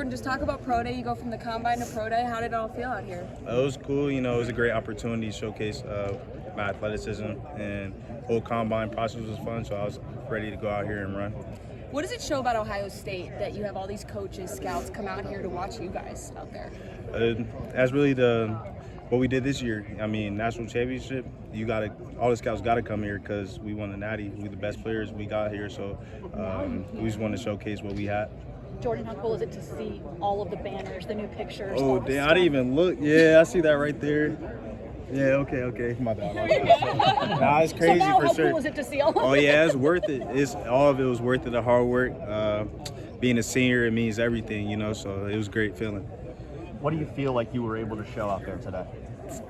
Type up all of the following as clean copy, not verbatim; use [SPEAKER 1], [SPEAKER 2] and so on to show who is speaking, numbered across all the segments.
[SPEAKER 1] Jordan, just talk about Pro Day. You go from the Combine to Pro Day. How did it all feel out here?
[SPEAKER 2] It was cool. You know, it was a great opportunity to showcase my athleticism, and whole Combine process was fun, so I was ready to go out here and run.
[SPEAKER 1] What does it show about Ohio State that you have all these coaches, scouts come out here to watch you guys out there?
[SPEAKER 2] That's really what we did this year. I mean, national championship, all the scouts got to come here because we won the Natty. We the best players we got here, so we just want to showcase what we had.
[SPEAKER 3] Jordan, how cool is it to see all of the banners, the new pictures?
[SPEAKER 2] Oh, damn, I didn't even look. Yeah, I see that right there. Yeah, okay. My bad. Nah, it's crazy
[SPEAKER 3] so now,
[SPEAKER 2] for
[SPEAKER 3] how
[SPEAKER 2] sure.
[SPEAKER 3] Cool is it to see all of
[SPEAKER 2] Oh, yeah, it's worth it. All of it was worth it, the hard work. Being a senior, it means everything, you know, so it was a great feeling.
[SPEAKER 4] What do you feel like you were able to show out there today?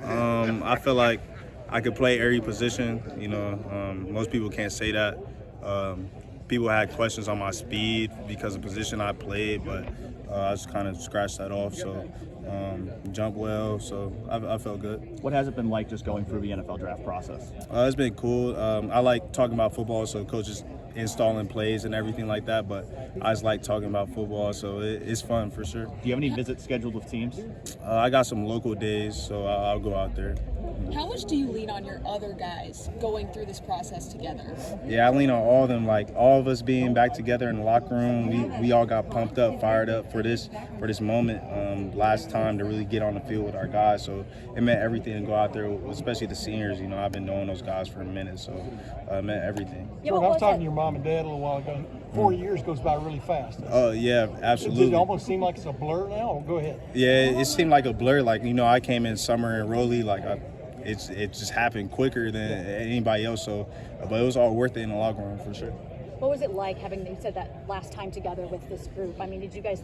[SPEAKER 2] I feel like I could play every position. You know, most people can't say that. People had questions on my speed because of the position I played, but I just kind of scratched that off. So jumped well, so I felt good.
[SPEAKER 4] What has it been like just going through the NFL draft process?
[SPEAKER 2] It's been cool. I like talking about football, so coaches installing plays and everything like that, but I just like talking about football, so it's fun for sure.
[SPEAKER 4] Do you have any visits scheduled with teams?
[SPEAKER 2] I got some local days, so I'll go out there.
[SPEAKER 1] How much do you lean on your other guys going through this process together?
[SPEAKER 2] Yeah, I lean on all of them. Like all of us being back together in the locker room, we all got pumped up, fired up for this moment. Last time to really get on the field with our guys, so it meant everything to go out there, especially the seniors. You know, I've been knowing those guys for a minute, so it meant everything.
[SPEAKER 5] Jordan, I was talking to your mom and dad a little while ago. 4 years goes by really fast.
[SPEAKER 2] Oh yeah, absolutely.
[SPEAKER 5] Does it almost seem like it's a blur now? Or go ahead.
[SPEAKER 2] Yeah, it seemed like a blur. Like, you know, I came in summer and Rowley, it just happened quicker than anybody else. So, but it was all worth it in the locker room for sure.
[SPEAKER 3] What was it like having, you said that last time together with this group? I mean, did you guys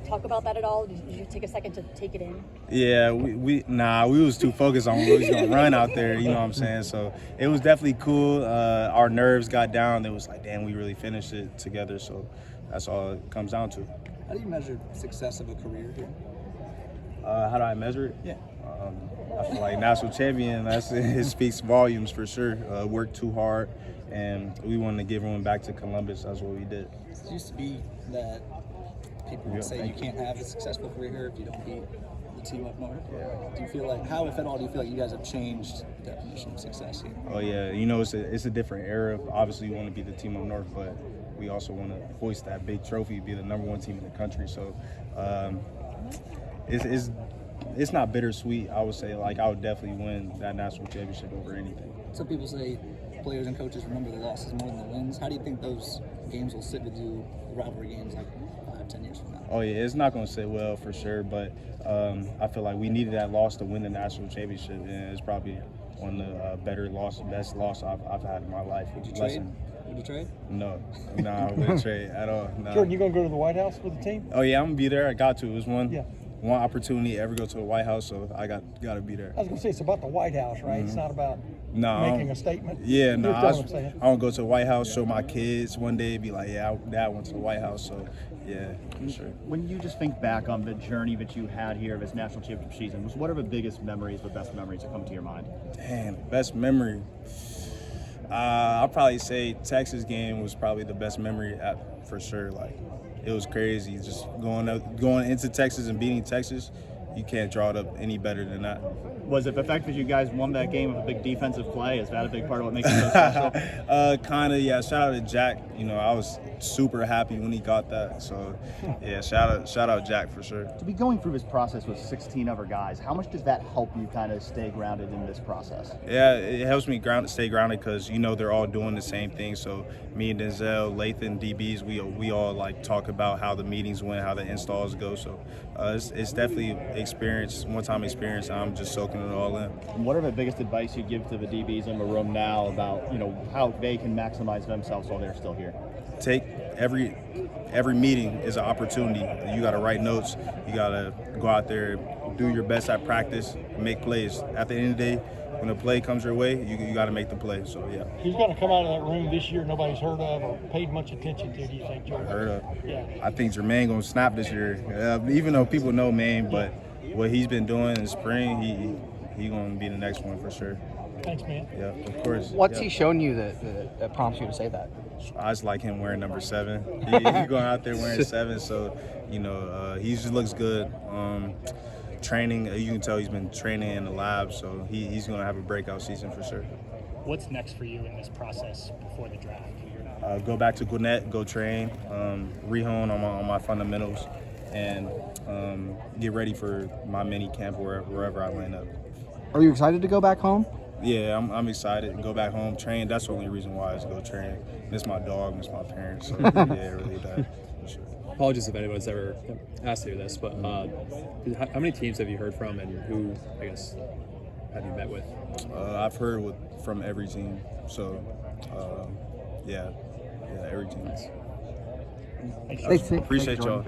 [SPEAKER 3] talk about that at all? Did you take a second to take it in?
[SPEAKER 2] Yeah, we was too focused on what we was gonna run out there. You know what I'm saying? So it was definitely cool. Our nerves got down. It was like, damn, we really finished it together. So that's all it comes down to.
[SPEAKER 6] How do you measure success of a career here?
[SPEAKER 2] How do I measure it?
[SPEAKER 6] Yeah.
[SPEAKER 2] I feel like national champion. It speaks volumes for sure. Worked too hard, and we wanted to give everyone back to Columbus. That's what we did.
[SPEAKER 6] It used to be that people would say you can't have a successful career here if you don't beat the team up north.
[SPEAKER 2] Yeah.
[SPEAKER 6] Do you feel like, how, if at all, do you feel like you guys have changed the definition of success here?
[SPEAKER 2] Oh yeah, you know, it's a different era. Obviously, we want to be the team up north, but we also want to hoist that big trophy, be the #1 team in the country. So it's not bittersweet. I would say, like, I would definitely win that national championship over anything.
[SPEAKER 6] Some people say players and coaches remember the losses more than the wins. How do you think those games will sit with you, the rivalry games, like 5-10 years from now?
[SPEAKER 2] Oh yeah, it's not going to sit well for sure, but I feel like we needed that loss to win the national championship, and it's probably one of the best loss I've had in my life.
[SPEAKER 6] Would you trade? Would you trade?
[SPEAKER 2] No, I wouldn't trade at all. No.
[SPEAKER 5] Jordan, you going to go to the White House with the team?
[SPEAKER 2] Oh yeah, I'm gonna be there. I got to. It was one opportunity to ever go to the White House, so I got to be there.
[SPEAKER 5] I was going to say, it's about the White House, right? It's not about making a statement.
[SPEAKER 2] Yeah, no,
[SPEAKER 5] I want
[SPEAKER 2] to go to the White House, show my kids one day, be like, yeah, Dad went to the White House, so yeah, for sure.
[SPEAKER 4] When you just think back on the journey that you had here of this national championship season, what are the biggest memories, the best memories that come to your mind?
[SPEAKER 2] Damn, best memory. I'll probably say Texas game was probably the best memory for sure. Like, it was crazy just going into Texas and beating Texas. You can't draw it up any better than that.
[SPEAKER 4] Was it the fact that you guys won that game with a big defensive play? Is that a big part of what makes it so special?
[SPEAKER 2] Kind of, yeah. Shout out to Jack. You know, I was super happy when he got that. So, yeah, shout out Jack for sure.
[SPEAKER 4] To be going through this process with 16 other guys, how much does that help you kind of stay grounded in this process?
[SPEAKER 2] Yeah, it helps me stay grounded because, you know, they're all doing the same thing. So me and Denzel, Lathan, DBs, we all like talk about how the meetings went, how the installs go. So it's definitely one-time experience. I'm just soaking it all in.
[SPEAKER 4] And what are the biggest advice you give to the DBs in the room now about, you know, how they can maximize themselves while they're still here?
[SPEAKER 2] Take every meeting is an opportunity. You got to write notes. You got to go out there, do your best at practice, make plays. At the end of the day, when a play comes your way, you got to make the play. So, yeah.
[SPEAKER 5] He's going to come out of that room this year nobody's heard of or paid much attention to, do you think, Jordan?
[SPEAKER 2] Heard of.
[SPEAKER 5] Yeah.
[SPEAKER 2] I think Jermaine going to snap this year. Even though people know Maine, but what he's been doing in spring, he going to be the next one for sure.
[SPEAKER 5] Thanks, man.
[SPEAKER 2] Yeah, of course.
[SPEAKER 7] What's he shown you that prompts you to say that?
[SPEAKER 2] I just like him wearing number 7. He's going out there wearing 7, so you know he just looks good. Training, you can tell he's been training in the lab, so he's going to have a breakout season for sure.
[SPEAKER 7] What's next for you in this process before the draft?
[SPEAKER 2] Go back to Gwinnett, go train, rehone on my fundamentals, and get ready for my mini camp wherever I land up.
[SPEAKER 8] Are you excited to go back home?
[SPEAKER 2] Yeah, I'm excited to go back home, train. That's the only reason why is to go train. Miss my dog, miss my parents. So yeah, really that. For sure.
[SPEAKER 9] Apologies if anyone's ever asked you this, but how many teams have you heard from, and who, I guess, have you met with?
[SPEAKER 2] I've heard from every team. So yeah, every team.
[SPEAKER 8] Thanks,
[SPEAKER 2] Appreciate y'all.